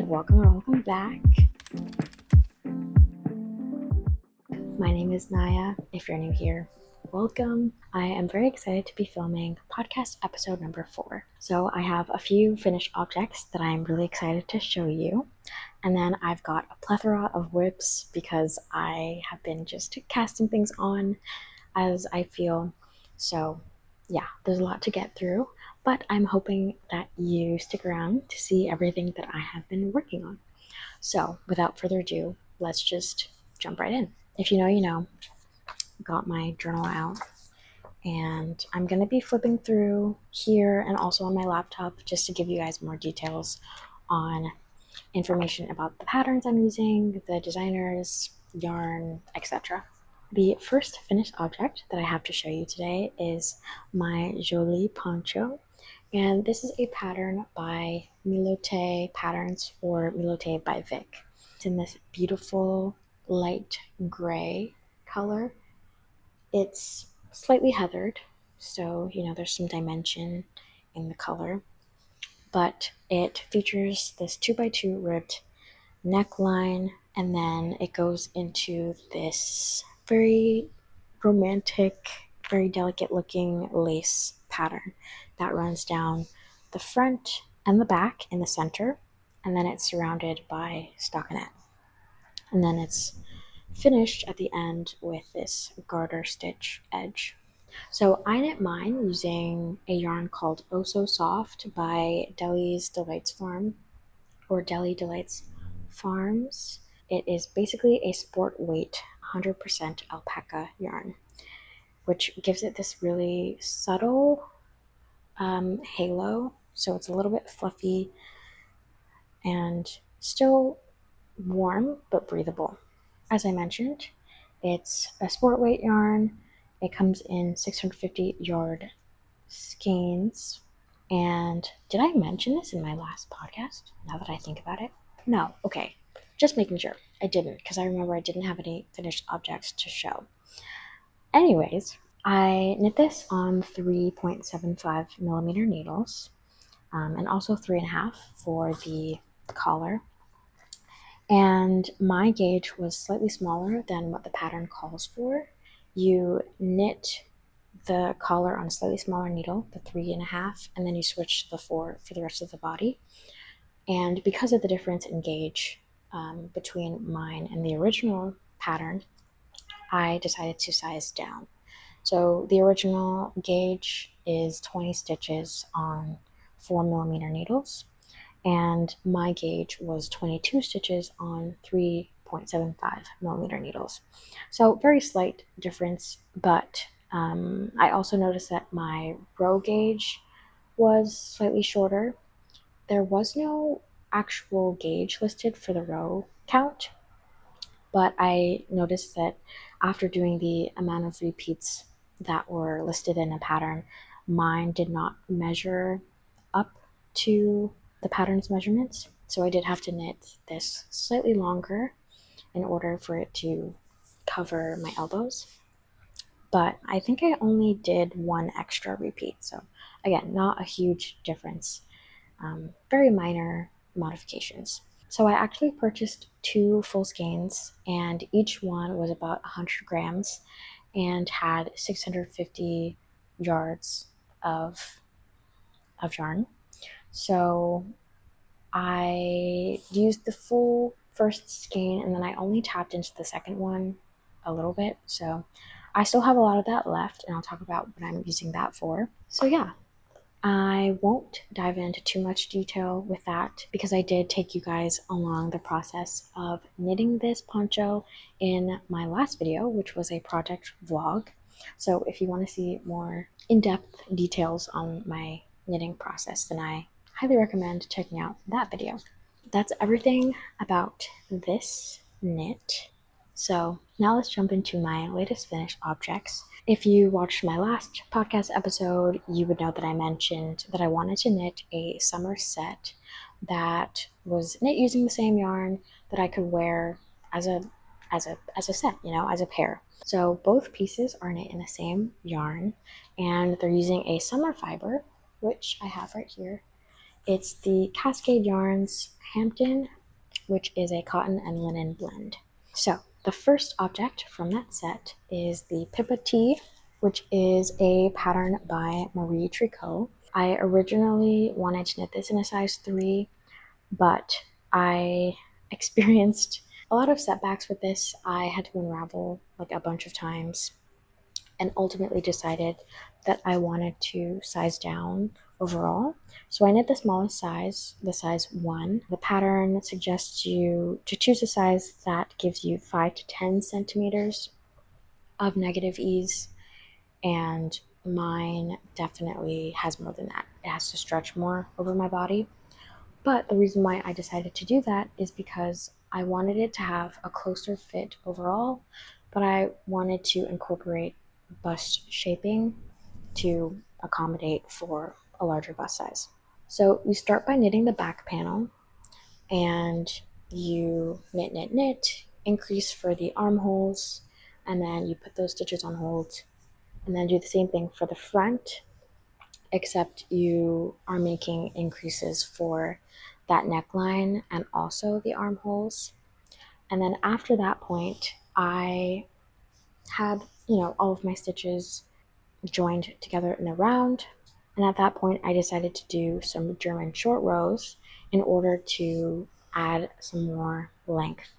welcome back. My name is Naya. If you're new here, welcome. I am very excited to be filming podcast episode number 4. So I have a few finished objects that I'm really excited to show you. And then I've got a plethora of whips because I have been just casting things on as I feel. So yeah, there's a lot to get through, but I'm hoping that you stick around to see everything that I have been working on. So without further ado, let's just jump right in. If you know, you know. Got my journal out and I'm going to be flipping through here and also on my laptop just to give you guys more details on information about the patterns I'm using, the designers, yarn, etc. The first finished object that I have to show you today is my jolie poncho, and this is a pattern by Milote Patterns or Milote by Vic. It's in this beautiful light gray color. It's slightly heathered, so there's some dimension in the color, but it features this 2x2 ribbed neckline, and then it goes into this very romantic, very delicate looking lace pattern that runs down the front and the back in the center, and then it's surrounded by stockinette, and then it's finished at the end with this garter stitch edge. So I knit mine using a yarn called Oh So Soft by Deli's Delights Farm, or Deli Delights Farms. It is basically a sport weight 100% alpaca yarn, which gives it this really subtle halo. So it's a little bit fluffy and still warm but breathable. As I mentioned, it's a sport weight yarn. It comes in 650 yard skeins. And did I mention this in my last podcast, now that I think about it? No, okay. Just making sure. I didn't, because I remember I didn't have any finished objects to show. Anyways, I knit this on 3.75 millimeter needles, and also 3.5 for the collar. And my gauge was slightly smaller than what the pattern calls for. You knit the collar on a slightly smaller needle, the 3.5, and then you switch to the 4 for the rest of the body. And because of the difference in gauge between mine and the original pattern, I decided to size down. So the original gauge is 20 stitches on 4 millimeter needles, and my gauge was 22 stitches on 3.75 millimeter needles. So very slight difference, but I also noticed that my row gauge was slightly shorter. There was no actual gauge listed for the row count, but I noticed that after doing the amount of repeats that were listed in a pattern, mine did not measure up to the pattern's measurements. So I did have to knit this slightly longer in order for it to cover my elbows. But I think I only did one extra repeat. So again, not a huge difference. Very minor modifications. So I actually purchased 2 full skeins, and each one was about 100 grams and had 650 yards of yarn. So I used the full first skein, and then I only tapped into the second one a little bit. So I still have a lot of that left, and I'll talk about what I'm using that for. So yeah, I won't dive into too much detail with that because I did take you guys along the process of knitting this poncho in my last video, which was a project vlog. So if you want to see more in-depth details on my knitting process, then I highly recommend checking out that video. That's everything about this knit. So now let's jump into my latest finished objects. If you watched my last podcast episode, you would know that I mentioned that I wanted to knit a summer set that was knit using the same yarn that I could wear as a set, as a pair. So both pieces are knit in the same yarn, and they're using a summer fiber, which I have right here. It's the Cascade Yarns Hampton which is a cotton and linen blend. So the first object from that set is the Pippa tee, which is a pattern by Marie Tricot. I originally wanted to knit this in a size 3, but I experienced a lot of setbacks with this. I had to unravel like a bunch of times and ultimately decided that I wanted to size down overall. So I knit the smallest size, the size 1. The pattern suggests you to choose a size that gives you 5 to 10 centimeters of negative ease, and mine definitely has more than that. It has to stretch more over my body. But the reason why I decided to do that is because I wanted it to have a closer fit overall, but I wanted to incorporate bust shaping to accommodate for a larger bust size. So you start by knitting the back panel, and you knit, knit, knit, increase for the armholes, and then you put those stitches on hold, and then do the same thing for the front, except you are making increases for that neckline and also the armholes. And then after that point, I had, all of my stitches joined together in a round. And at that point, I decided to do some German short rows in order to add some more length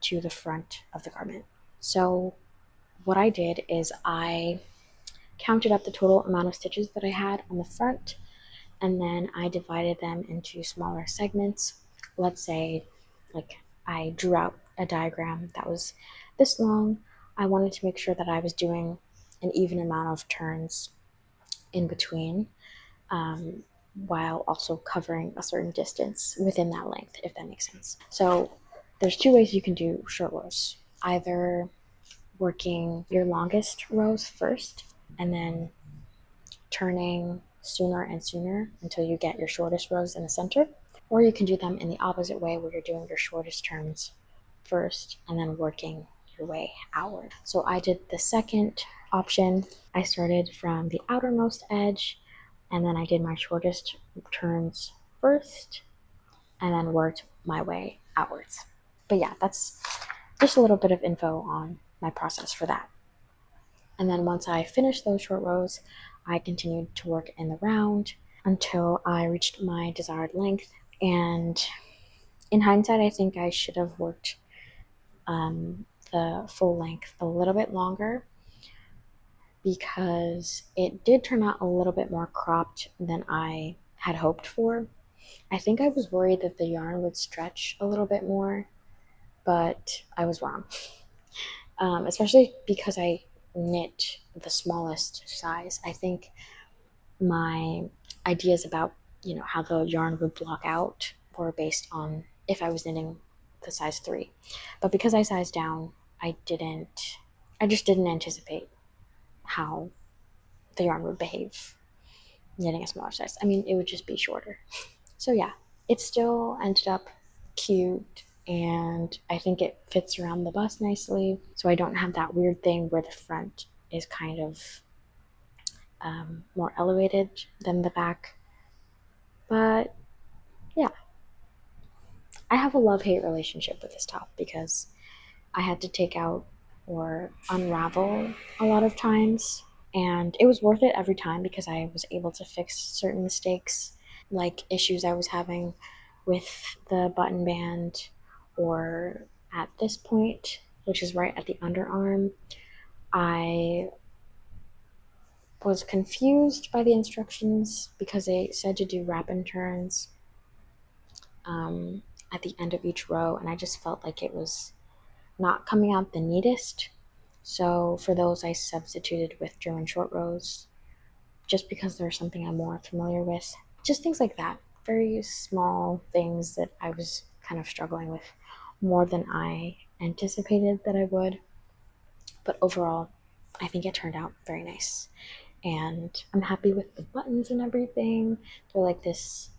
to the front of the garment. So what I did is I counted up the total amount of stitches that I had on the front, and then I divided them into smaller segments. Let's say, like, I drew out a diagram that was this long. I wanted to make sure that I was doing an even amount of turns in between, while also covering a certain distance within that length, if that makes sense. So there's 2 ways you can do short rows. Either working your longest rows first and then turning sooner and sooner until you get your shortest rows in the center, or you can do them in the opposite way where you're doing your shortest turns first and then working your way outward. So I did the second option. I started from the outermost edge, and then I did my shortest turns first and then worked my way outwards. But yeah, that's just a little bit of info on my process for that. And then once I finished those short rows, I continued to work in the round until I reached my desired length. And in hindsight, I think I should have worked the full length a little bit longer, because it did turn out a little bit more cropped than I had hoped for. I think I was worried that the yarn would stretch a little bit more, but I was wrong. Especially because I knit the smallest size. I think my ideas about, how the yarn would block out were based on if I was knitting the size 3. But because I sized down, I just didn't anticipate how the yarn would behave knitting a smaller size. I mean, it would just be shorter. So yeah, it still ended up cute, and I think it fits around the bust nicely, so I don't have that weird thing where the front is kind of more elevated than the back. But yeah, I have a love-hate relationship with this top because I had to take out or unravel a lot of times, and it was worth it every time because I was able to fix certain mistakes, like issues I was having with the button band, or at this point, which is right at the underarm, I was confused by the instructions because they said to do wrap and turns at the end of each row, and I just felt like it was not coming out the neatest. So for those, I substituted with German short rows just because they're something I'm more familiar with. Just things like that. Very small things that I was kind of struggling with more than I anticipated that I would. But overall, I think it turned out very nice. And I'm happy with the buttons and everything. They're like this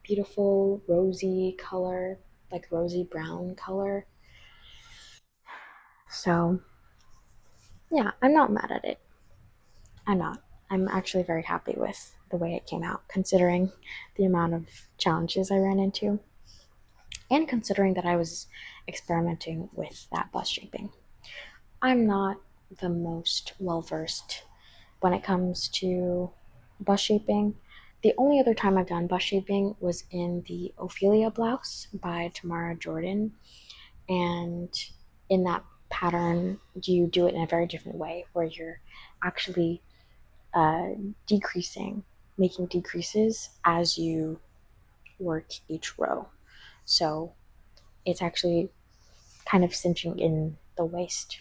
beautiful rosy color, like rosy brown color. So yeah, I'm not mad at it. I'm not. I'm actually very happy with the way it came out, considering the amount of challenges I ran into. and considering that I was experimenting with that bust shaping. I'm not the most well versed when it comes to bust shaping. The only other time I've done bust shaping was in the Ophelia blouse by Tamara Jordan, and in that pattern you do it in a very different way where you're actually decreasing, making decreases as you work each row. So it's actually kind of cinching in the waist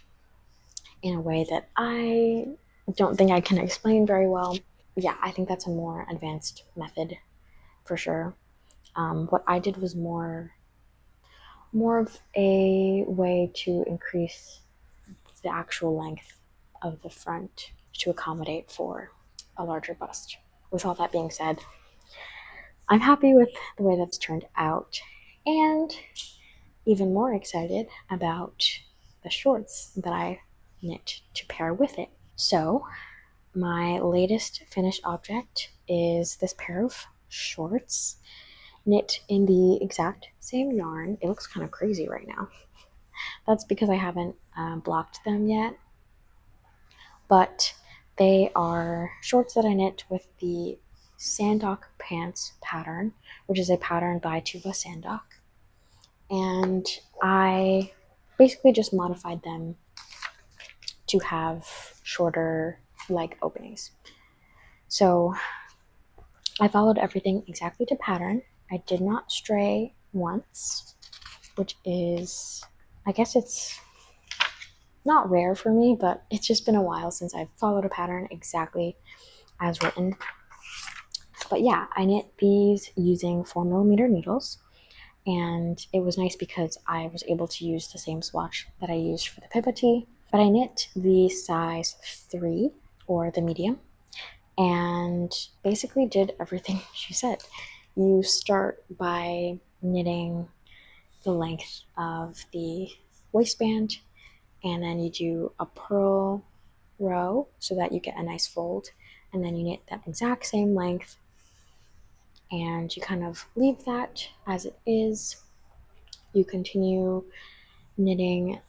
in a way that I don't think I can explain very well. Yeah, I think that's a more advanced method for sure. What I did was more of a way to increase the actual length of the front to accommodate for a larger bust. With all that being said, I'm happy with the way that's turned out, and even more excited about the shorts that I knit to pair with it. So, my latest finished object is this pair of shorts knit in the exact same yarn. It looks kind of crazy right now. That's because I haven't blocked them yet, but they are shorts that I knit with the sandok pants pattern, which is a pattern by Tuva Sandok. And I basically just modified them to have shorter leg openings. So I followed everything exactly to pattern. I did not stray once, which is, I guess it's not rare for me, but it's just been a while since I've followed a pattern exactly as written. But yeah, I knit these using 4mm needles, and it was nice because I was able to use the same swatch that I used for the pippa tee. But I knit the size 3, or the medium, and basically did everything she said. You start by knitting the length of the waistband, and then you do a purl row so that you get a nice fold, and then you knit that exact same length, and you kind of leave that as it is. You continue knitting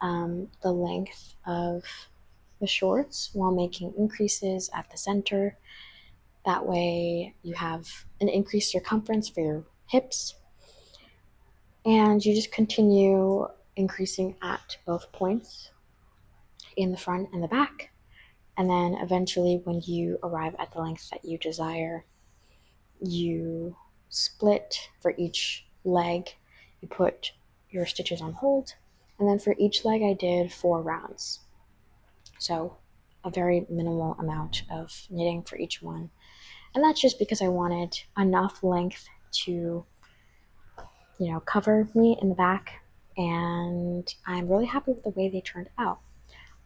the length of the shorts while making increases at the center. That way you have an increased circumference for your hips, and you just continue increasing at both points in the front and the back. And then eventually, when you arrive at the length that you desire, you split for each leg. You put your stitches on hold, and then for each leg I did 4 rounds. So a very minimal amount of knitting for each one. And that's just because I wanted enough length to, cover me in the back. And I'm really happy with the way they turned out.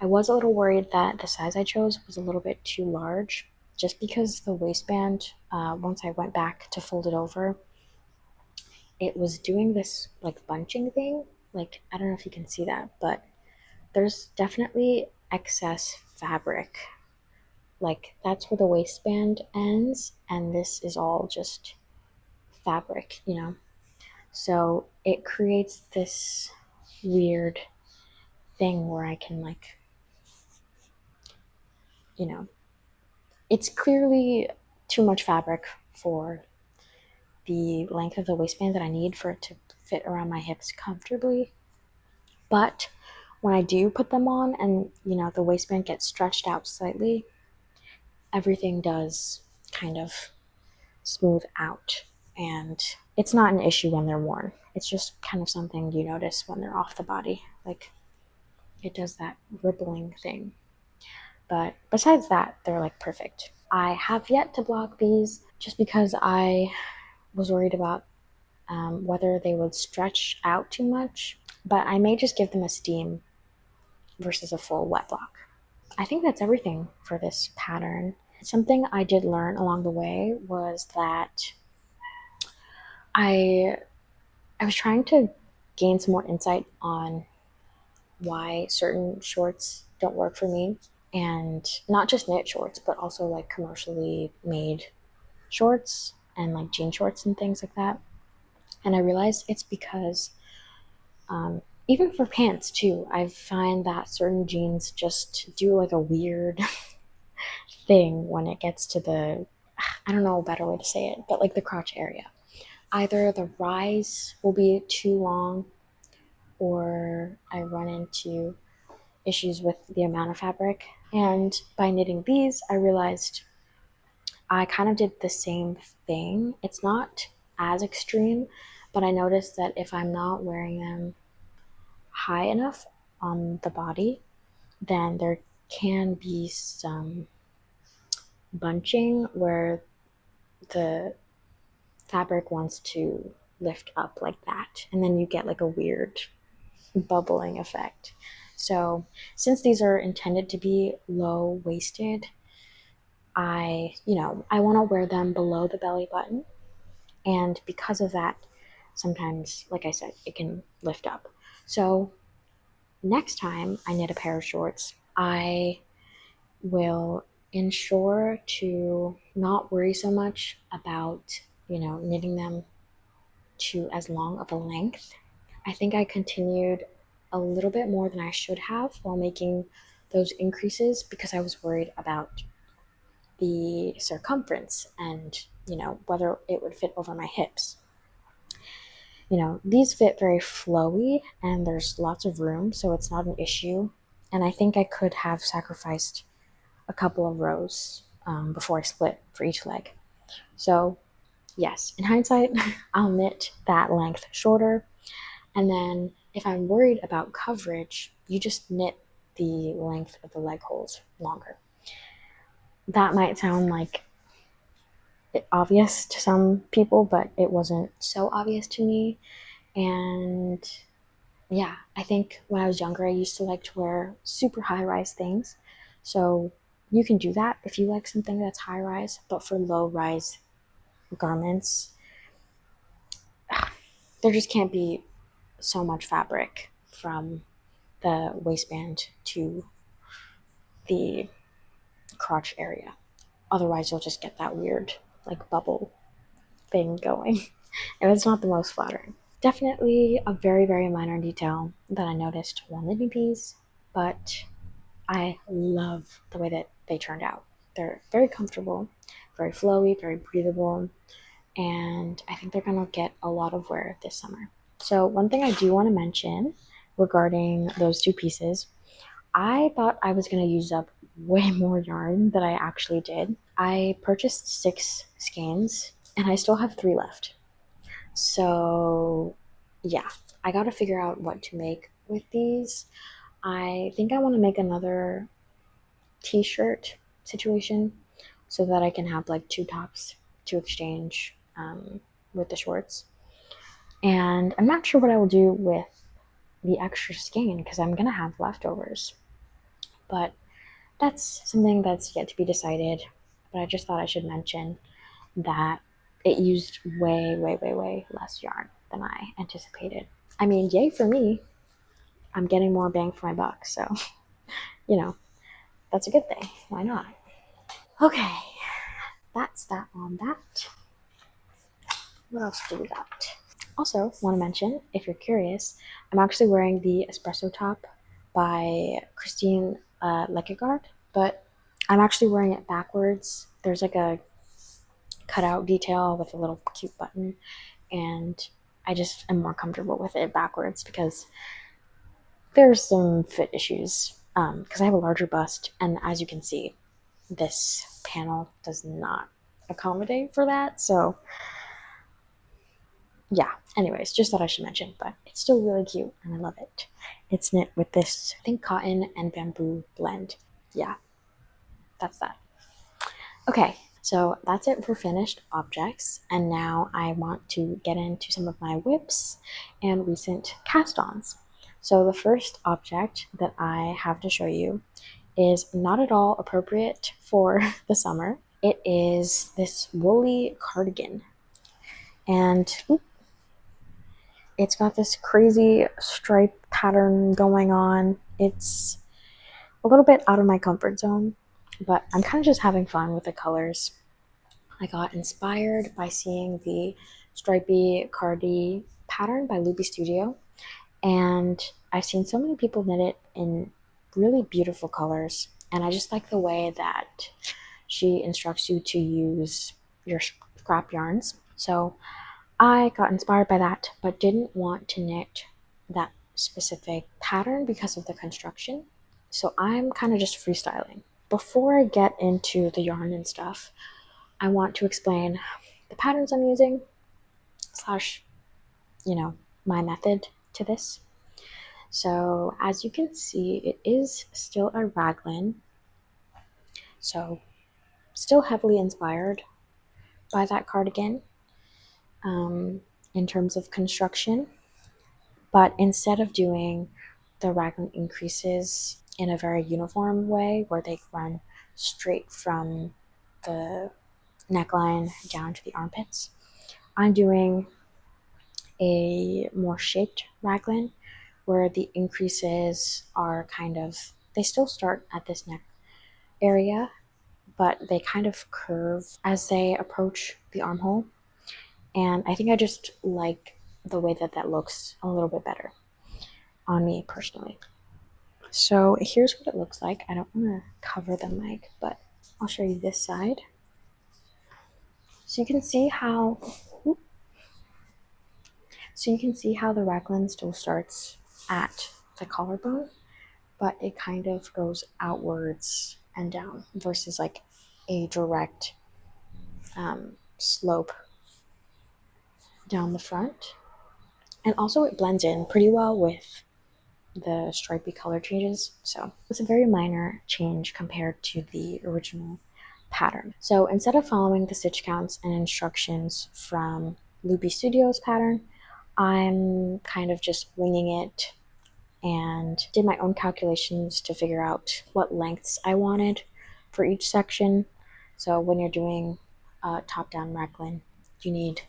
I was a little worried that the size I chose was a little bit too large, just because the waistband, once I went back to fold it over, it was doing this like bunching thing. Like, I don't know if you can see that, but there's definitely excess fabric. Like, that's where the waistband ends, and this is all just fabric. So it creates this weird thing where I can, it's clearly too much fabric for the length of the waistband that I need for it to fit around my hips comfortably. But when I do put them on and, the waistband gets stretched out slightly, everything does kind of smooth out. And it's not an issue when they're worn. It's just kind of something you notice when they're off the body. Like, it does that rippling thing. But besides that, they're perfect. I have yet to block these just because I was worried about whether they would stretch out too much, but I may just give them a steam versus a full wet block. I think that's everything for this pattern. Something I did learn along the way was that I was trying to gain some more insight on why certain shorts don't work for me, and not just knit shorts, but also commercially made shorts and jean shorts and things like that. And I realized it's because even for pants too, I find that certain jeans just do like a weird thing when it gets to the, I don't know a better way to say it, but like the crotch area. Either the rise will be too long, or I run into issues with the amount of fabric. And by knitting these, I realized I kind of did the same thing. It's not as extreme, but I noticed that if I'm not wearing them high enough on the body, then there can be some bunching where the fabric wants to lift up like that, and then you get like a weird bubbling effect. So, since these are intended to be low waisted, I want to wear them below the belly button, and because of that, sometimes, like I said, it can lift up. So, next time I knit a pair of shorts, I will ensure to not worry so much about, knitting them to as long of a length. I think I continued a little bit more than I should have while making those increases because I was worried about the circumference and, whether it would fit over my hips. These fit very flowy and there's lots of room, so it's not an issue. And I think I could have sacrificed a couple of rows before I split for each leg. So, yes, in hindsight, I'll knit that length shorter. And then if I'm worried about coverage, you just knit the length of the leg holes longer. That might sound like obvious to some people, but it wasn't so obvious to me. And yeah, I think when I was younger, I used to like to wear super high rise things. So you can do that if you like something that's high rise, but for low rise garments, there just can't be so much fabric from the waistband to the crotch area. Otherwise, you'll just get that weird, like, bubble thing going. And it's not the most flattering. Definitely a very, very minor detail that I noticed while knitting these, but I love the way that they turned out. They're very comfortable, very flowy, very breathable, and I think they're gonna get a lot of wear this summer. So, one thing I do want to mention regarding those two pieces, I thought I was gonna use up way more yarn than I actually did. I purchased 6 skeins and I still have 3 left. So, yeah, I gotta figure out what to make with these. I think I want to make another t-shirt situation so that I can have like 2 tops to exchange with the shorts. And I'm not sure what I will do with the extra skein because I'm gonna have leftovers. But that's something that's yet to be decided. But I just thought I should mention that it used way, way, way, way less yarn than I anticipated. I mean, yay for me. I'm getting more bang for my buck. So, you know, that's a good thing. Why not? Okay, that's that on that. What else do we got? Also, want to mention, if you're curious, I'm actually wearing the espresso top by Christine Lekegaard, but I'm actually wearing it backwards. There's like a cutout detail with a little cute button, and I just am more comfortable with it backwards because there's some fit issues because I have a larger bust, and as you can see, this panel does not accommodate for that. So yeah, anyways, just thought I should mention, but it's still really cute and I love it. It's knit with this, I think, cotton and bamboo blend. Yeah, that's that. Okay, so that's it for finished objects, and now I want to get into some of my whips and recent cast-ons. So the first object that I have to show you is not at all appropriate for the summer. It is this woolly cardigan, and it's got this crazy stripe pattern going on. It's a little bit out of my comfort zone, but I'm kind of just having fun with the colors. I got inspired by seeing the stripy cardi pattern by Luby Studio, and I've seen so many people knit it in really beautiful colors, and I just like the way that she instructs you to use your scrap yarns. So I got inspired by that, but didn't want to knit that specific pattern because of the construction. So I'm kind of just freestyling. Before I get into the yarn and stuff, I want to explain the patterns I'm using, slash, my method to this. So as you can see, it is still a raglan. So still heavily inspired by that cardigan in terms of construction. But instead of doing the raglan increases in a very uniform way where they run straight from the neckline down to the armpits, I'm doing a more shaped raglan where the increases are they still start at this neck area, but they kind of curve as they approach the armhole. And I think I just like the way that looks a little bit better on me personally. So here's what it looks like. I don't want to cover the mic, but I'll show you this side. So you can see how the raglan still starts at the collarbone, but it kind of goes outwards and down versus like a direct slope down the front. And also it blends in pretty well with the stripy color changes. So it's a very minor change compared to the original pattern. So instead of following the stitch counts and instructions from Luby Studios pattern, I'm kind of just winging it and did my own calculations to figure out what lengths I wanted for each section. So when you're doing a top-down raglan, you need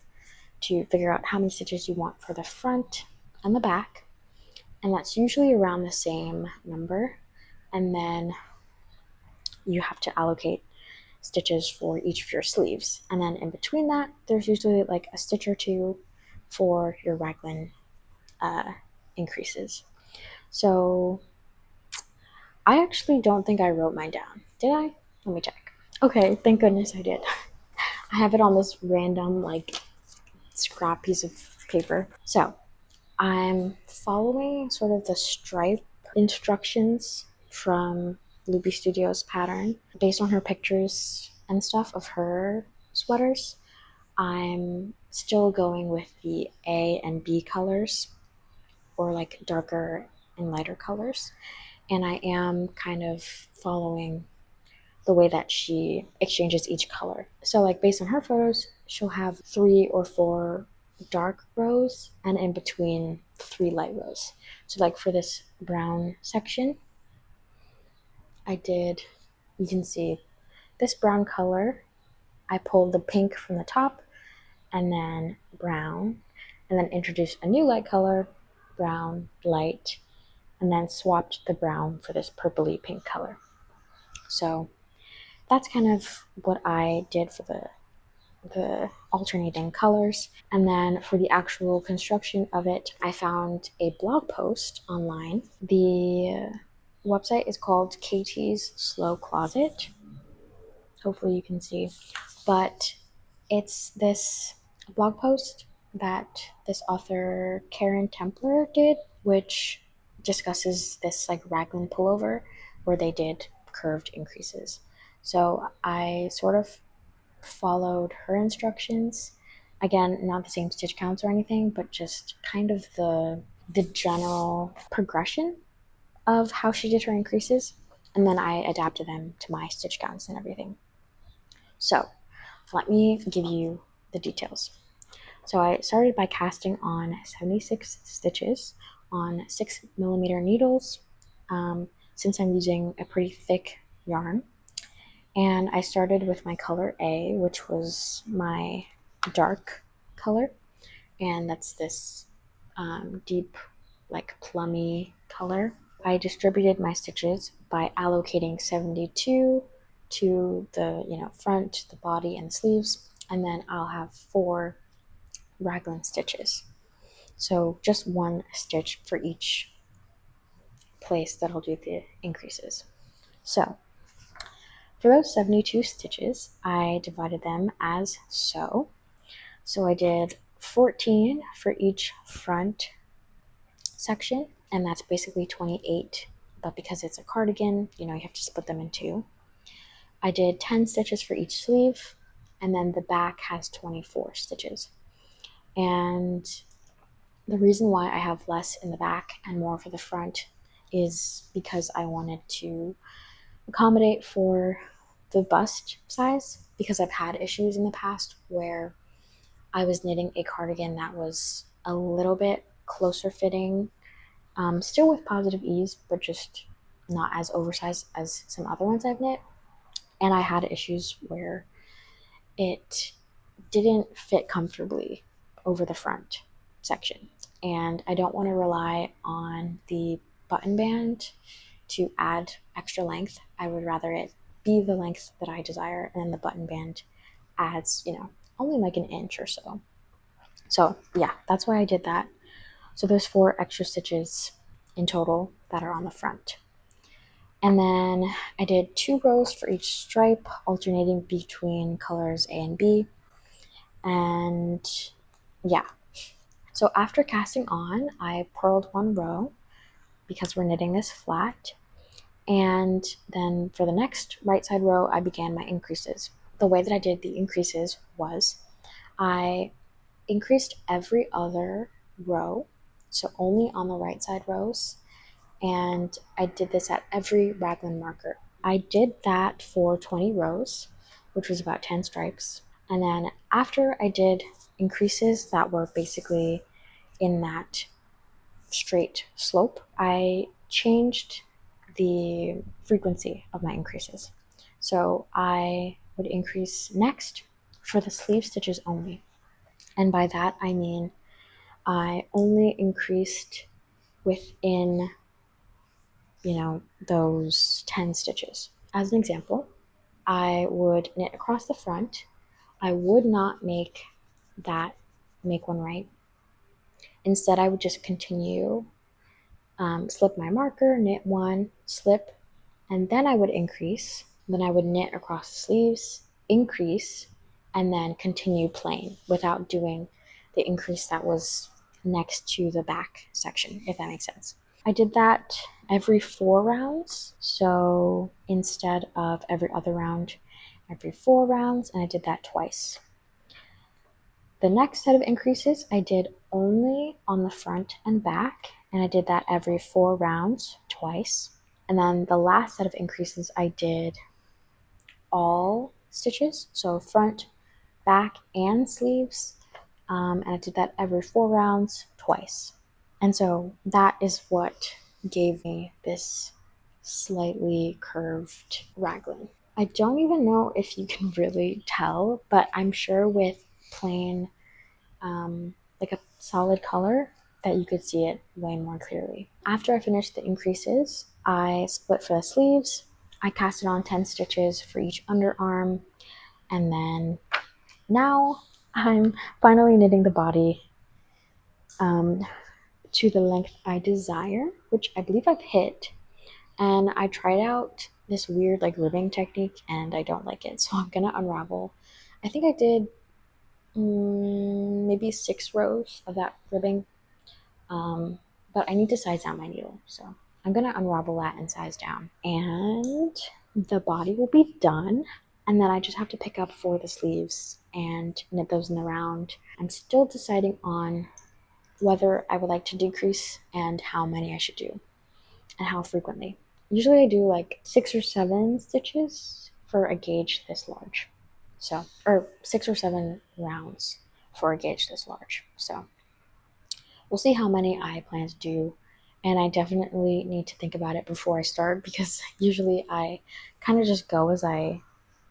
to figure out how many stitches you want for the front and the back, and that's usually around the same number. And then you have to allocate stitches for each of your sleeves, and then in between that there's usually like a stitch or two for your raglan increases. So I actually don't think I wrote mine down. Did I? Let me check. Okay, thank goodness I did. I have it on this random like scrap piece of paper. So I'm following sort of the stripe instructions from Luby Studios pattern based on her pictures and stuff of her sweaters. I'm still going with the A and B colors, or like darker and lighter colors, and I am kind of following the way that she exchanges each color. So like based on her photos, she'll have 3 or 4 dark rows and in between 3 light rows. So like for this brown section, you can see this brown color, I pulled the pink from the top and then brown, and then introduced a new light color, brown, light, and then swapped the brown for this purpley pink color. So that's kind of what I did for the alternating colors. And then for the actual construction of it, I found a blog post online. The website is called Katie's Slow Closet. Hopefully you can see, but it's this blog post that this author Karen Templer did, which discusses this like raglan pullover where they did curved increases. So I sort of followed her instructions. Again, not the same stitch counts or anything, but just kind of the general progression of how she did her increases, and then I adapted them to my stitch counts and everything. So let me give you the details. So I started by casting on 76 stitches on 6mm needles, since I'm using a pretty thick yarn. And I started with my color A, which was my dark color, and that's this deep, like plummy color. I distributed my stitches by allocating 72 to the front, the body, and the sleeves, and then I'll have 4 raglan stitches. So just one stitch for each place that I'll do the increases. So for those 72 stitches, I divided them as so. So I did 14 for each front section, and that's basically 28, but because it's a cardigan, you have to split them in two. I did 10 stitches for each sleeve, and then the back has 24 stitches. And the reason why I have less in the back and more for the front is because I wanted to accommodate for the bust size, because I've had issues in the past where I was knitting a cardigan that was a little bit closer fitting, still with positive ease, but just not as oversized as some other ones I've knit. And I had issues where it didn't fit comfortably over the front section. And I don't want to rely on the button band to add extra length. I would rather it be the length that I desire, and then the button band adds, only like an inch or so. So yeah, that's why I did that. So there's 4 extra stitches in total that are on the front. And then I did 2 rows for each stripe, alternating between colors A and B. And yeah, so after casting on, I purled 1 row because we're knitting this flat. And then for the next right side row, I began my increases. The way that I did the increases was I increased every other row, so only on the right side rows, and I did this at every raglan marker. I did that for 20 rows, which was about 10 stripes. And then after I did increases that were basically in that straight slope, I changed the frequency of my increases. So I would increase next for the sleeve stitches only. And by that I mean I only increased within, those 10 stitches. As an example, I would knit across the front. I would not make one right. Instead, I would just continue, slip my marker, knit 1, slip, and then I would increase. Then I would knit across the sleeves, increase, and then continue plain without doing the increase that was next to the back section, if that makes sense. I did that every 4 rounds. So instead of every other round, every 4 rounds, and I did that twice. The next set of increases I did only on the front and back, and I did that every 4 rounds twice. And then the last set of increases I did all stitches, so front, back, and sleeves, and I did that every 4 rounds twice. And so that is what gave me this slightly curved raglan. I don't even know if you can really tell, but I'm sure with plain, like a solid color, that you could see it way more clearly. After I finished the increases, I split for the sleeves. I casted on 10 stitches for each underarm, and then now I'm finally knitting the body to the length I desire, which I believe I've hit. And I tried out this weird ribbing technique, and I don't like it, so I'm gonna unravel. I think I did maybe 6 rows of that ribbing, but I need to size down my needle, so I'm gonna unravel that and size down, and the body will be done. And then I just have to pick up for the sleeves and knit those in the round. I'm still deciding on whether I would like to decrease and how many I should do and how frequently. Usually I do 6 or 7 stitches for a gauge this large. So, or 6 or 7 rounds for a gauge this large. So we'll see how many I plan to do. And I definitely need to think about it before I start, because usually I kind of just go as I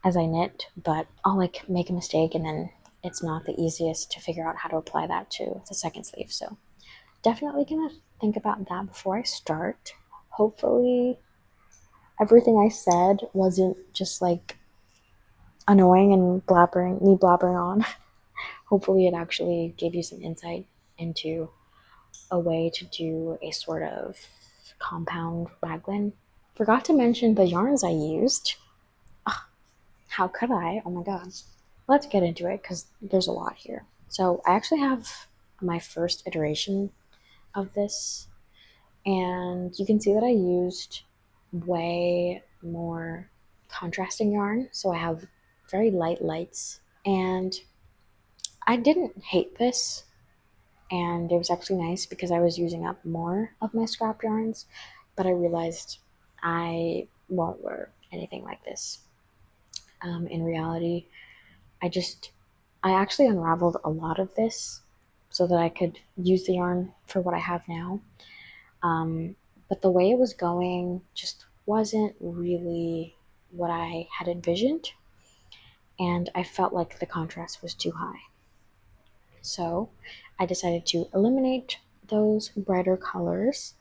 knit, but I'll make a mistake, and then it's not the easiest to figure out how to apply that to the second sleeve. So definitely gonna think about that before I start. Hopefully everything I said wasn't just annoying and blabbering on. Hopefully it actually gave you some insight into a way to do a sort of compound raglan. Forgot to mention the yarns I used. Ugh, how could I? Oh my god. Let's get into it because there's a lot here. So I actually have my first iteration of this, and you can see that I used way more contrasting yarn. So I have very light lights, and I didn't hate this, and it was actually nice because I was using up more of my scrap yarns, but I realized I won't wear anything like this. In reality, I actually unraveled a lot of this so that I could use the yarn for what I have now. But the way it was going just wasn't really what I had envisioned, and I felt like the contrast was too high. So I decided to eliminate those brighter colors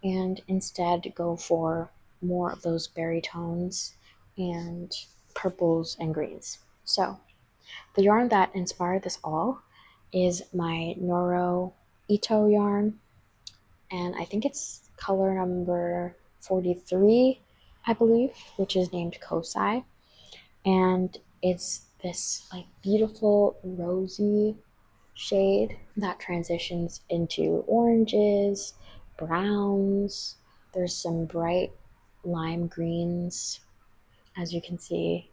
and instead go for more of those berry tones and purples and greens. So the yarn that inspired this all is my Noro Ito yarn, and I think it's color number 43, I believe, which is named Kosai. And it's this like beautiful rosy shade that transitions into oranges, browns. There's some bright lime greens, as you can see,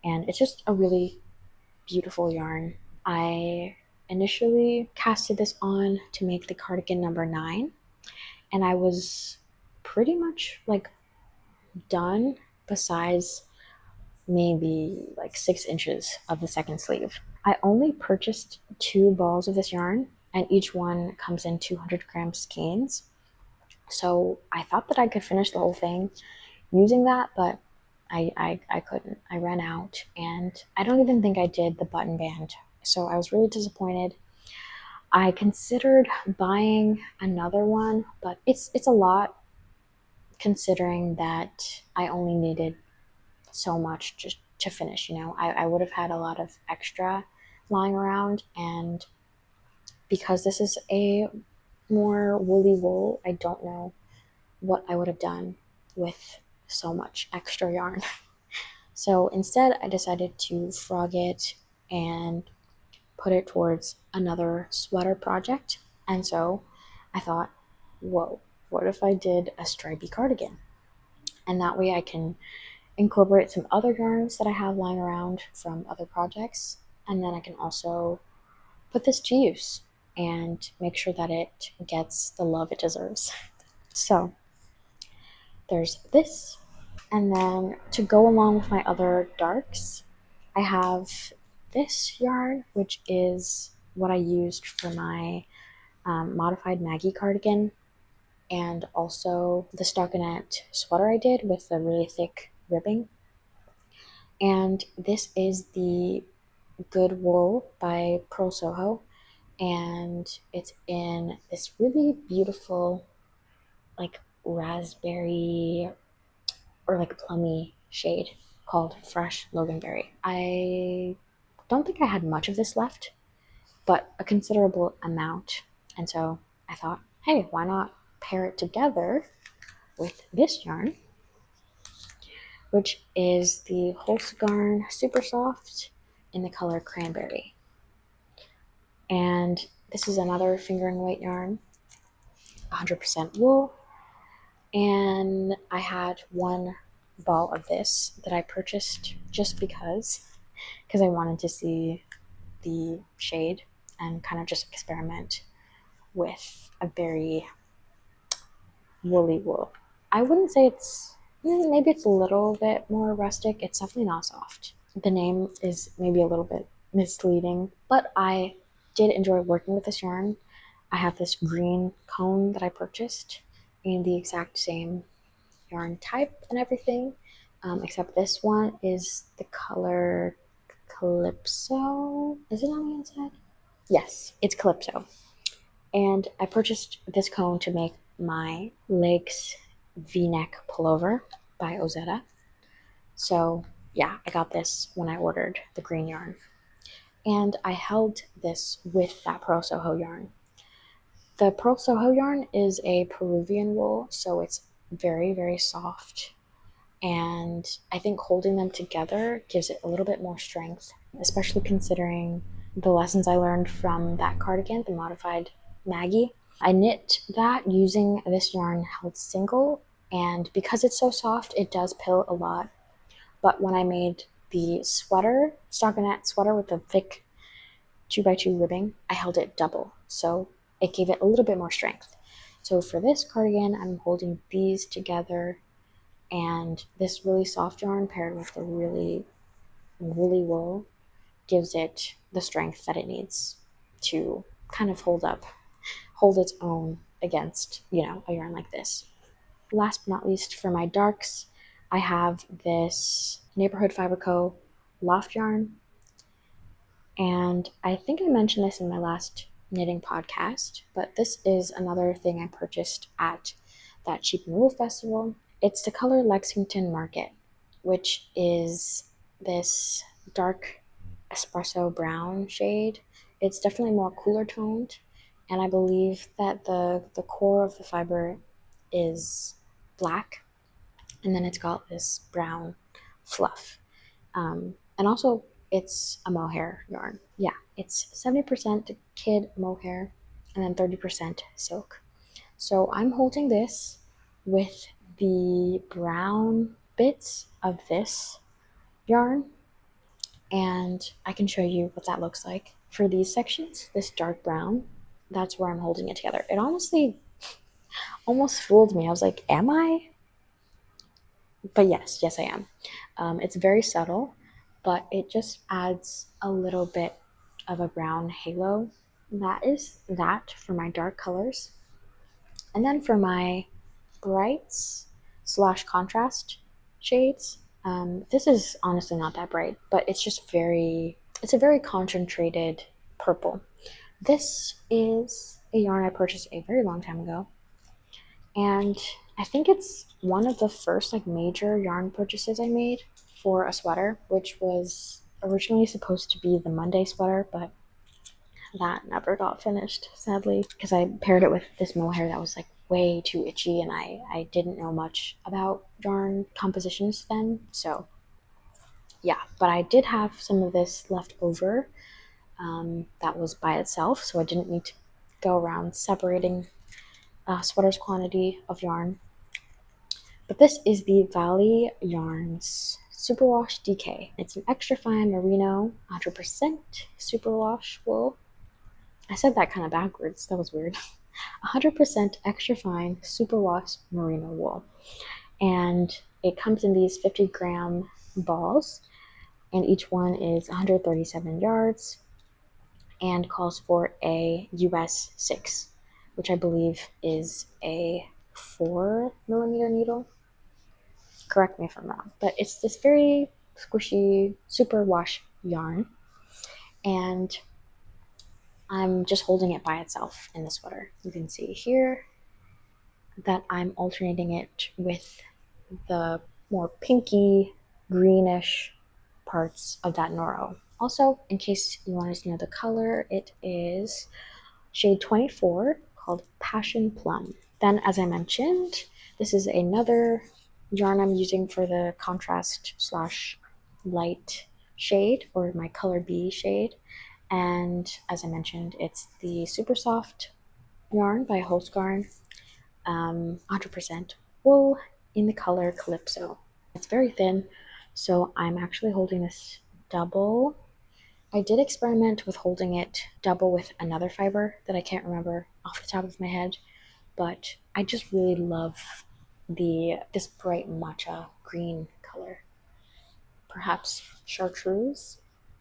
and it's just a really beautiful yarn. I initially casted this on to make the cardigan number 9, and I was pretty much like done, besides maybe like 6 inches of the second sleeve. I only purchased 2 balls of this yarn, and each one comes in 200 gram skeins. So I thought that I could finish the whole thing using that, but I couldn't. I ran out, and I don't even think I did the button band. So I was really disappointed. I considered buying another one, but it's a lot considering that I only needed so much just to finish. I would have had a lot of extra lying around, and because this is a more woolly wool, I don't know what I would have done with so much extra yarn. So instead, I decided to frog it and put it towards another sweater project. And so I thought, whoa, what if I did a stripy cardigan? And that way I can incorporate some other yarns that I have lying around from other projects. And then I can also put this to use and make sure that it gets the love it deserves. So there's this. And then to go along with my other darks, I have this yarn, which is what I used for my modified Maggie cardigan, and also the stockinette sweater I did with the really thick ribbing. And this is the Good Wool by Pearl Soho, and it's in this really beautiful like raspberry or like plummy shade called Fresh Loganberry. I don't think I had much of this left, but a considerable amount. And so I thought, hey, why not pair it together with this yarn, which is the Holzgarn Super Soft in the color Cranberry. And this is another finger and weight yarn, 100% wool. And I had 1 ball of this that I purchased just because I wanted to see the shade and kind of just experiment with a very woolly wool. I wouldn't say maybe it's a little bit more rustic. It's definitely not soft. The name is maybe a little bit misleading, but I did enjoy working with this yarn. I have this green cone that I purchased in the exact same yarn type and everything, except this one is the color Calypso. Is it on the inside? Yes, it's Calypso. And I purchased this cone to make my legs v-neck pullover by Ozetta. So yeah, I got this when I ordered the green yarn. And I held this with that Pearl Soho yarn. The Pearl Soho yarn is a Peruvian wool, so it's very, very soft. And I think holding them together gives it a little bit more strength, especially considering the lessons I learned from that cardigan, the modified Maggie. I knit that using this yarn held single, and because it's so soft, it does pill a lot. But when I made the sweater, stockinette sweater with the thick 2x2 ribbing, I held it double, so it gave it a little bit more strength. So for this cardigan, I'm holding these together, and this really soft yarn paired with the really woolly wool gives it the strength that it needs to kind of hold its own against, a yarn like this. Last but not least, for my darks, I have this Neighborhood Fiber Co. Loft yarn. And I think I mentioned this in my last knitting podcast, but this is another thing I purchased at that Cheap and Wool Festival. It's the color Lexington Market, which is this dark espresso brown shade. It's definitely more cooler toned, and I believe that the core of the fiber is black, and then it's got this brown fluff. And also, it's a mohair yarn. Yeah, it's 70% kid mohair and then 30% silk. So I'm holding this with the brown bits of this yarn, and I can show you what that looks like. For these sections, this dark brown, that's where I'm holding it together. It honestly almost fooled me. I was like, am I? But yes, I am. It's very subtle, but it just adds a little bit of a brown halo. That is that for my dark colors. And then for my brights slash contrast shades, this is honestly not that bright, but it's a very concentrated purple. This is a yarn I purchased a very long time ago, and I think it's one of the first major yarn purchases I made for a sweater, which was originally supposed to be the Monday sweater, but that never got finished, sadly, because I paired it with this mohair that was way too itchy, and I didn't know much about yarn compositions then. So yeah, but I did have some of this left over that was by itself, so I didn't need to go around separating sweater's quantity of yarn. But this is the Valley Yarns Superwash DK. It's an extra fine merino, 100% superwash wool. I said that kind of backwards. That was weird. 100% extra fine superwash merino wool. And it comes in these 50-gram balls, and each one is 137 yards and calls for a US 6, which I believe is a 4mm needle. Correct me if I'm wrong, but it's this very squishy super wash yarn, and I'm just holding it by itself in the sweater. You can see here that I'm alternating it with the more pinky greenish parts of that Noro. Also, in case you wanted to know the color, it is shade 24 called Passion Plum. Then, as I mentioned, this is another yarn I'm using for the contrast slash light shade, or my color B shade. And as I mentioned, it's the super soft yarn by Holzgarn, 100% wool in the color Calypso. It's very thin, so I'm actually holding this double. I did experiment with holding it double with another fiber that I can't remember off the top of my head, but I just really love this bright matcha green color. Perhaps chartreuse?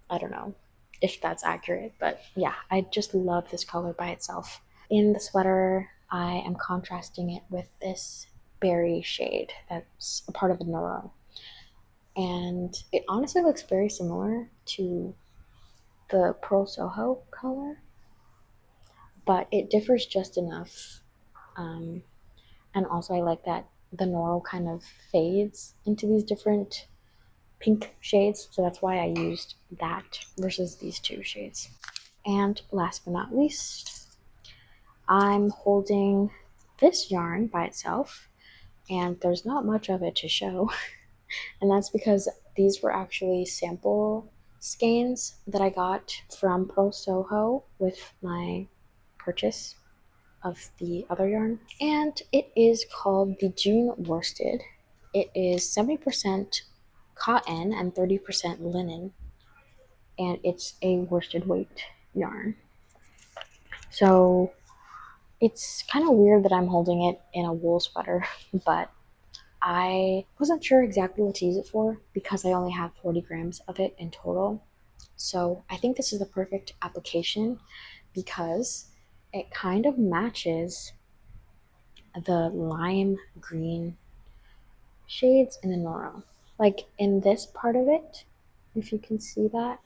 I don't know if that's accurate, but yeah, I just love this color by itself. In the sweater, I am contrasting it with this berry shade that's a part of the Noro. And it honestly looks very similar to the Pearl Soho color, but it differs just enough. And also, I like that the Noro kind of fades into these different pink shades, so that's why I used that versus these two shades. And last but not least, I'm holding this yarn by itself, and there's not much of it to show. And that's because these were actually sample skeins that I got from Pearl Soho with my purchase of the other yarn. And it is called the June Worsted. It is 70% cotton and 30% linen, and it's a worsted weight yarn. So it's kind of weird that I'm holding it in a wool sweater, but I wasn't sure exactly what to use it for because I only have 40 grams of it in total. So I think this is the perfect application because it kind of matches the lime green shades in the Noro. Like in this part of it, if you can see that,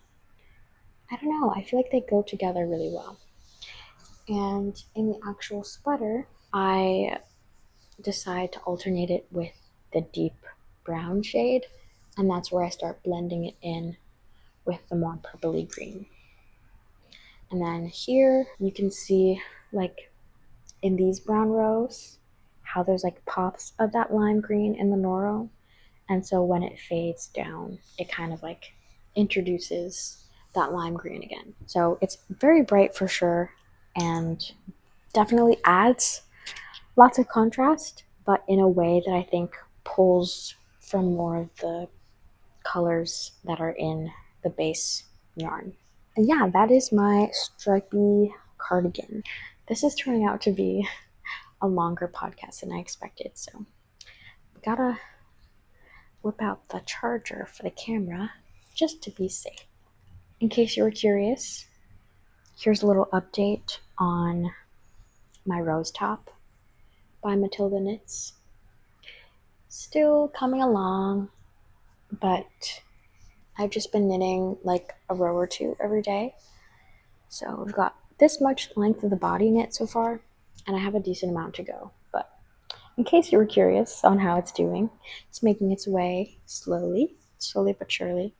I don't know, I feel like they go together really well. And in the actual sweater, I decide to alternate it with the deep brown shade, and that's where I start blending it in with the more purpley green. And then here you can see, like in these brown rows, how there's like pops of that lime green in the Noro, and so when it fades down, it kind of like introduces that lime green again. So it's very bright for sure, and definitely adds lots of contrast, but in a way that I think pulls from more of the colors that are in the base yarn. And yeah, that is my stripy cardigan. This is turning out to be a longer podcast than I expected, so gotta whip out the charger for the camera just to be safe. In case you were curious, here's a little update on my rose top by Matilda Knits. Still coming along, but I've just been knitting like a row or two every day. So we've got this much length of the body knit so far, and I have a decent amount to go. But in case you were curious on how it's doing, it's making its way slowly but surely.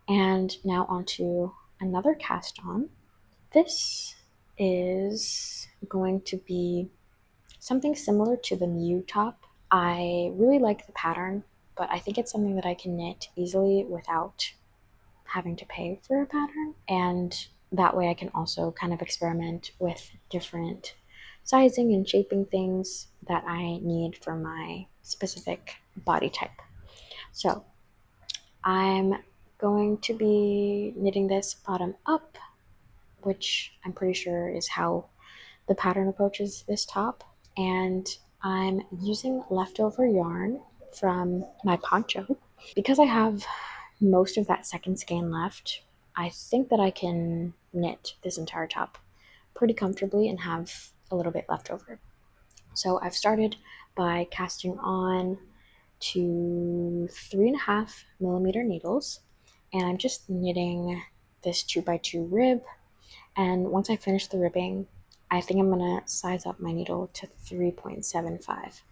And now onto another cast on. This is going to be something similar to the Mew top. I really like the pattern, but I think it's something that I can knit easily without having to pay for a pattern, and that way I can also kind of experiment with different sizing and shaping things that I need for my specific body type. So I'm going to be knitting this bottom up, which I'm pretty sure is how the pattern approaches this top, and I'm using leftover yarn from my poncho. Because I have most of that second skein left, I think that I can knit this entire top pretty comfortably and have a little bit left over. So I've started by casting on to 3.5mm needles, and I'm just knitting this 2x2 rib. And once I finish the ribbing, I think I'm gonna size up my needle to 3.75.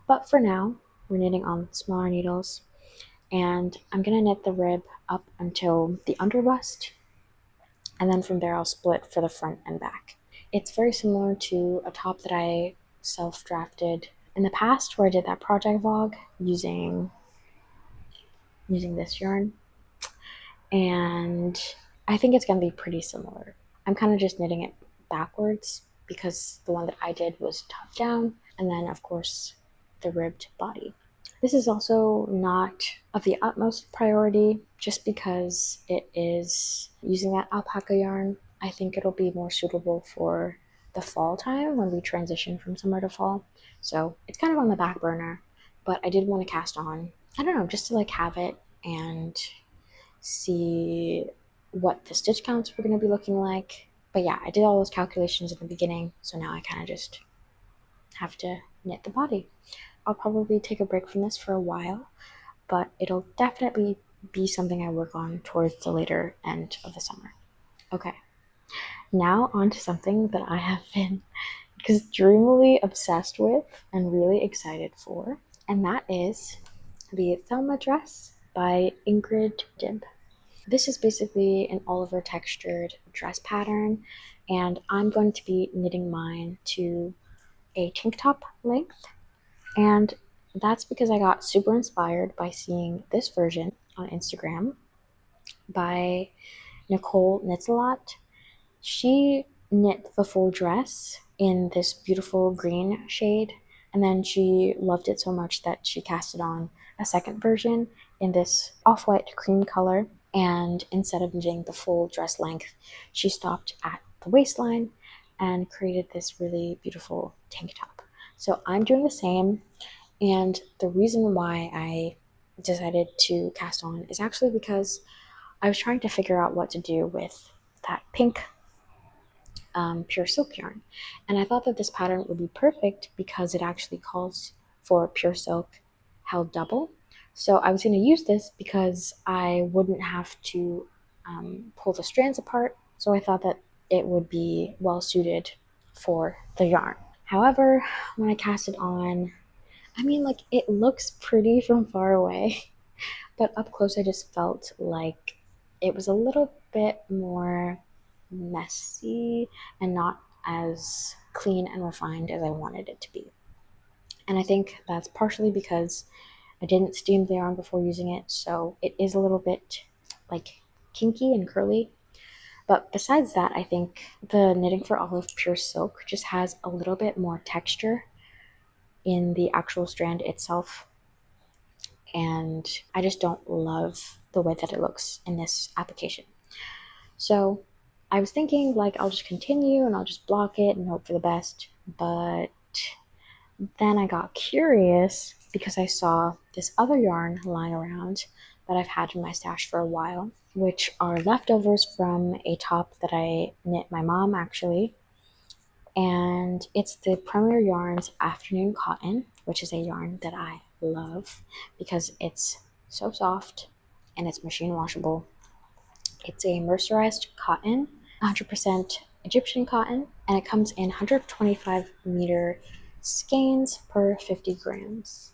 But for now, we're knitting on smaller needles, and I'm gonna knit the rib up until the underbust, and then from there I'll split for the front and back. It's very similar to a top that I self-drafted in the past where I did that project vlog using this yarn, and I think it's gonna be pretty similar. I'm kind of just knitting it backwards because the one that I did was top down, and then of course the ribbed body. This is also not of the utmost priority just because it is using that alpaca yarn. I think it'll be more suitable for the fall time when we transition from summer to fall. So it's kind of on the back burner, but I did want to cast on, I don't know, just to like have it and see what the stitch counts were going to be looking like. But yeah, I did all those calculations at the beginning, so now I kind of just have to knit the body. I'll probably take a break from this for a while, but it'll definitely be something I work on towards the later end of the summer. Okay, now on to something that I have been extremely obsessed with and really excited for, and that is the Thelma dress by Ingrid Dibb. This is basically an all-over textured dress pattern, and I'm going to be knitting mine to a tank top length. And that's because I got super inspired by seeing this version on Instagram by Nicole Knits a Lot. She knit the full dress in this beautiful green shade, and then she loved it so much that she casted on a second version in this off-white cream color. And instead of knitting the full dress length, she stopped at the waistline and created this really beautiful tank top. So I'm doing the same, and the reason why I decided to cast on is actually because I was trying to figure out what to do with that pink pure silk yarn. And I thought that this pattern would be perfect because it actually calls for pure silk held double. So I was going to use this because I wouldn't have to pull the strands apart. So I thought that it would be well suited for the yarn. However, when I cast it on, I mean, like, it looks pretty from far away, but up close I just felt like it was a little bit more messy and not as clean and refined as I wanted it to be. And I think that's partially because I didn't steam the yarn before using it, so it is a little bit like kinky and curly. But besides that, I think the Knitting for Olive Pure Silk just has a little bit more texture in the actual strand itself, and I just don't love the way that it looks in this application. So I was thinking, like, I'll just continue and I'll just block it and hope for the best. But then I got curious because I saw this other yarn lying around that I've had in my stash for a while, which are leftovers from a top that I knit my mom actually. And it's the Premier Yarns Afternoon Cotton, which is a yarn that I love because it's so soft and it's machine washable. It's a mercerized cotton, 100% Egyptian cotton, and it comes in 125 meter skeins per 50 grams.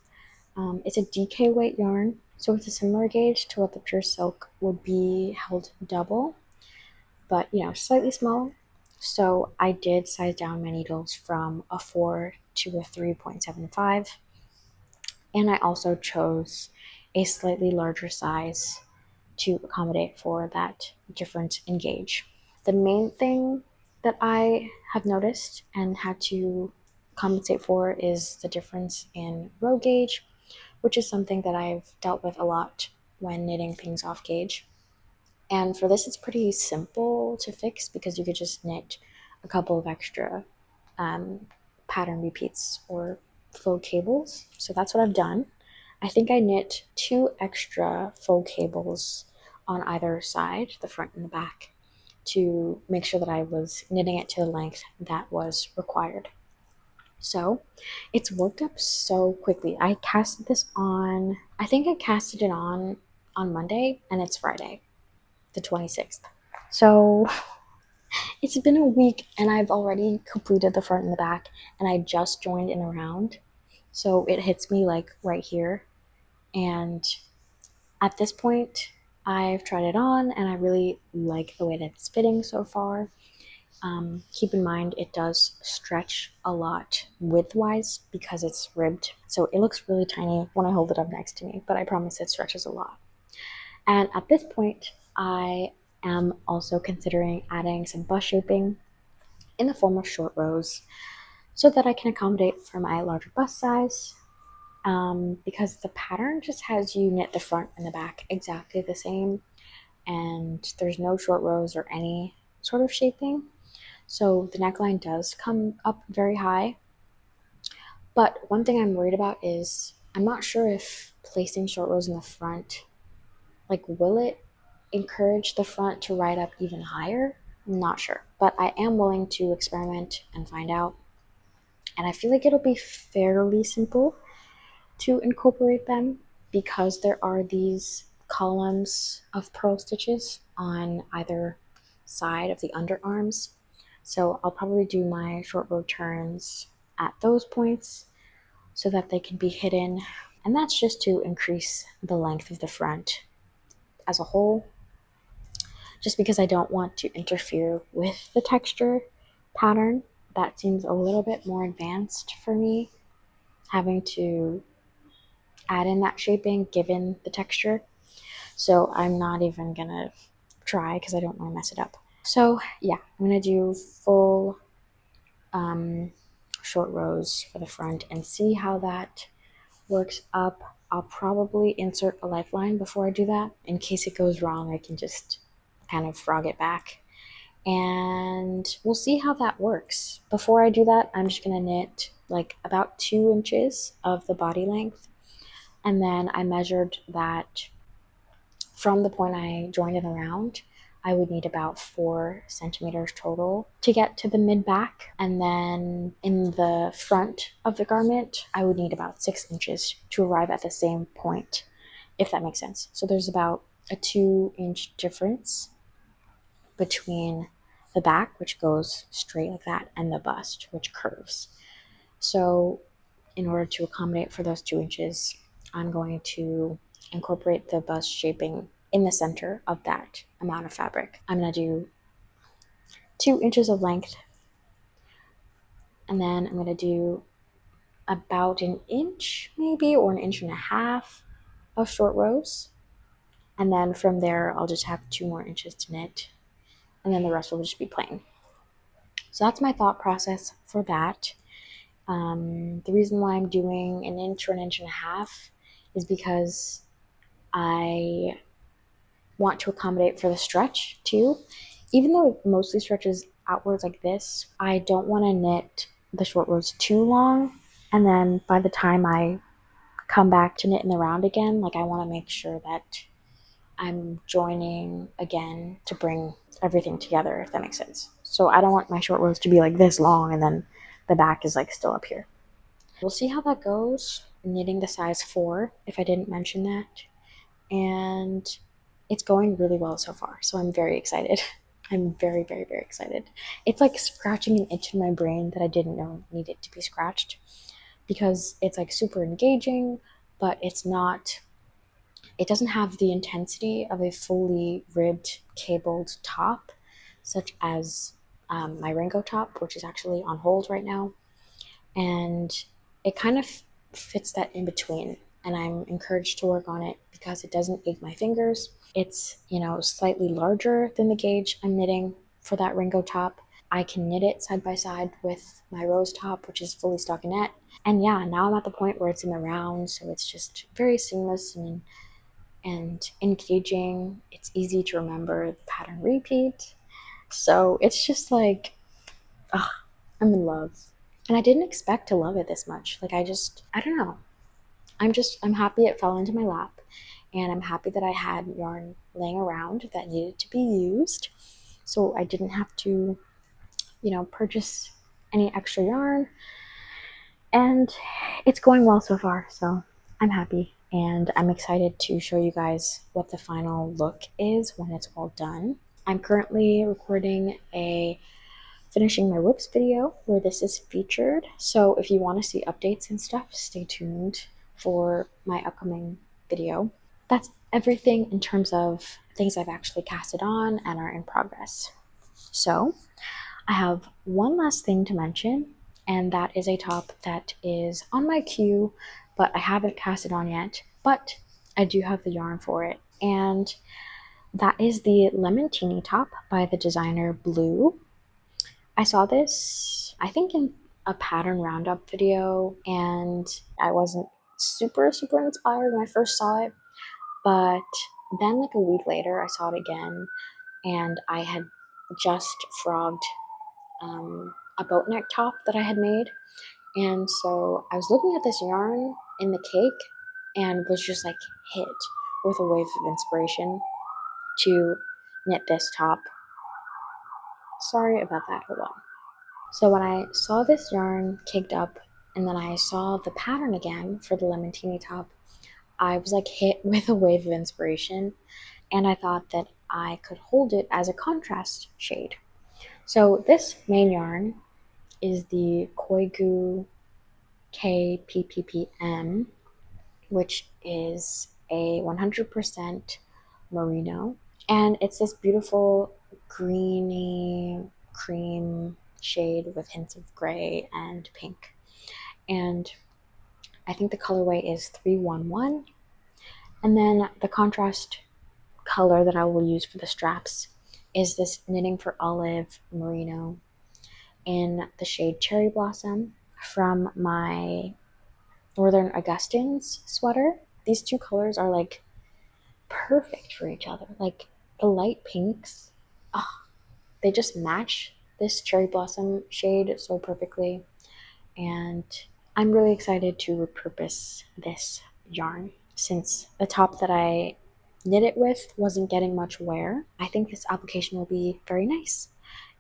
It's a DK weight yarn, so it's a similar gauge to what the pure silk would be held double, but slightly smaller. So I did size down my needles from a 4 to a 3.75, and I also chose a slightly larger size to accommodate for that difference in gauge. The main thing that I have noticed and had to compensate for is the difference in row gauge, which is something that I've dealt with a lot when knitting things off gauge. And for this, it's pretty simple to fix because you could just knit a couple of extra pattern repeats or faux cables. So that's what I've done. I think I knit 2 extra faux cables on either side, the front and the back, to make sure that I was knitting it to the length that was required. So it's worked up so quickly. I casted this on, I think I casted it on Monday, and it's Friday, the 26th. So it's been a week and I've already completed the front and the back, and I just joined in a round. So it hits me like right here. And at this point, I've tried it on and I really like the way that it's fitting so far. Keep in mind, it does stretch a lot widthwise because it's ribbed. So it looks really tiny when I hold it up next to me, but I promise it stretches a lot. And at this point, I am also considering adding some bust shaping in the form of short rows so that I can accommodate for my larger bust size, because the pattern just has you knit the front and the back exactly the same, and there's no short rows or any sort of shaping. So the neckline does come up very high. But one thing I'm worried about is I'm not sure if placing short rows in the front, like, will it encourage the front to ride up even higher? I'm not sure, but I am willing to experiment and find out. And I feel like it'll be fairly simple to incorporate them because there are these columns of purl stitches on either side of the underarms. So I'll probably do my short row turns at those points so that they can be hidden And that's just to increase the length of the front as a whole, just because I don't want to interfere with the texture pattern. That seems a little bit more advanced for me, having to add in that shaping given the texture. So I'm not even gonna try because I don't want to mess it up. So yeah, I'm gonna do full short rows for the front and see how that works up. I'll probably insert a lifeline before I do that. In case it goes wrong, I can just kind of frog it back. And we'll see how that works. Before I do that, I'm just gonna knit like about 2 inches of the body length. And then I measured that from the point I joined it around, I would need about 4 centimeters total to get to the mid back. And then in the front of the garment, I would need about 6 inches to arrive at the same point, if that makes sense. So there's about a 2-inch difference between the back, which goes straight like that, and the bust, which curves. So in order to accommodate for those 2 inches, I'm going to incorporate the bust shaping in the center of that amount of fabric. I'm going to do 2 inches of length, and then I'm going to do about an inch maybe, or an inch and a half of short rows. And then from there, I'll just have 2 more inches to knit, and then the rest will just be plain. So that's my thought process for that. The reason why I'm doing an inch or an inch and a half is because I want to accommodate for the stretch too. Even though it mostly stretches outwards like this, I don't want to knit the short rows too long. And then by the time I come back to knit in the round again, like I want to make sure that I'm joining again to bring everything together, if that makes sense. So I don't want my short rows to be like this long and then the back is like still up here. We'll see how that goes. I'm knitting the size 4, if I didn't mention that. And it's going really well so far. So I'm very excited. I'm very, very, very excited. It's like scratching an itch in my brain that I didn't know needed to be scratched, because it's like super engaging, but it's not, it doesn't have the intensity of a fully ribbed cabled top, such as my Ringo top, which is actually on hold right now. And it kind of fits that in between, and I'm encouraged to work on it because it doesn't ache my fingers. It's, slightly larger than the gauge I'm knitting for that Ringo top. I can knit it side by side with my rose top, which is fully stockinette. And yeah, now I'm at the point where it's in the round, so it's just very seamless and engaging. It's easy to remember the pattern repeat. So it's just like, I'm in love. And I didn't expect to love it this much. Like I don't know. I'm happy it fell into my lap, and I'm happy that I had yarn laying around that needed to be used. So I didn't have to, purchase any extra yarn. And it's going well so far, so I'm happy. And I'm excited to show you guys what the final look is when it's all done. I'm currently recording a finishing my whips video where this is featured. So if you want to see updates and stuff, stay tuned for my upcoming video. That's everything in terms of things I've actually casted on and are in progress. So I have one last thing to mention, and that is a top that is on my queue, but I haven't cast it on yet, but I do have the yarn for it. And that is the Lemontini top by the designer Blue. I saw this, I think, in a pattern roundup video, and I wasn't super inspired when I first saw it, but then like a week later I saw it again, and I had just frogged a boat neck top that I had made, and so I was looking at this yarn in the cake and was just like hit with a wave of inspiration to knit this top. Sorry about that, hold on. So when I saw this yarn caked up and then I saw the pattern again for the Lemontini top, I was like hit with a wave of inspiration, and I thought that I could hold it as a contrast shade. So this main yarn is the Koigu KPPPM, which is a 100% merino, and it's this beautiful greeny cream shade with hints of gray and pink. And I think the colorway is 311. And then the contrast color that I will use for the straps is this Knitting for Olive merino in the shade Cherry Blossom from my Northern Augustins sweater. These two colors are like perfect for each other. Like the light pinks, they just match this Cherry Blossom shade so perfectly. And I'm really excited to repurpose this yarn since the top that I knit it with wasn't getting much wear. I think this application will be very nice.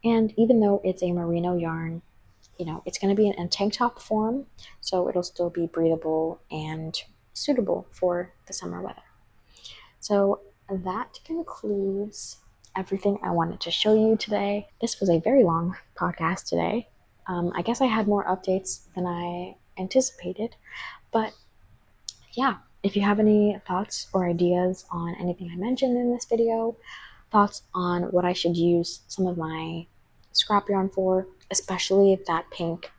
And even though it's a merino yarn, it's going to be in tank top form, so it'll still be breathable and suitable for the summer weather. So that concludes everything I wanted to show you today. This was a very long podcast today. I guess I had more updates than I anticipated, but yeah, if you have any thoughts or ideas on anything I mentioned in this video, thoughts on what I should use some of my scrap yarn for, especially that pink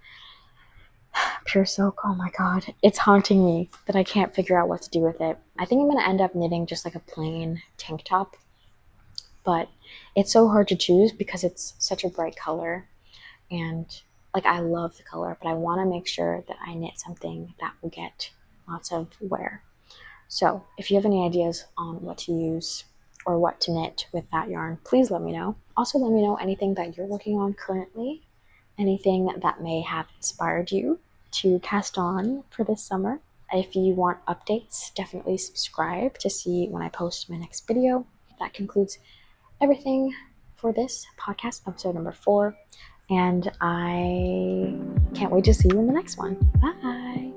pure silk, oh my god, it's haunting me that I can't figure out what to do with it. I think I'm going to end up knitting just like a plain tank top, but it's so hard to choose because it's such a bright color, and like I love the color, but I want to make sure that I knit something that will get lots of wear. So if you have any ideas on what to use or what to knit with that yarn, please let me know. Also, let me know anything that you're working on currently, anything that may have inspired you to cast on for this summer. If you want updates, definitely subscribe to see when I post my next video. That concludes everything for this podcast, episode number 4, and I can't wait to see you in the next one. Bye!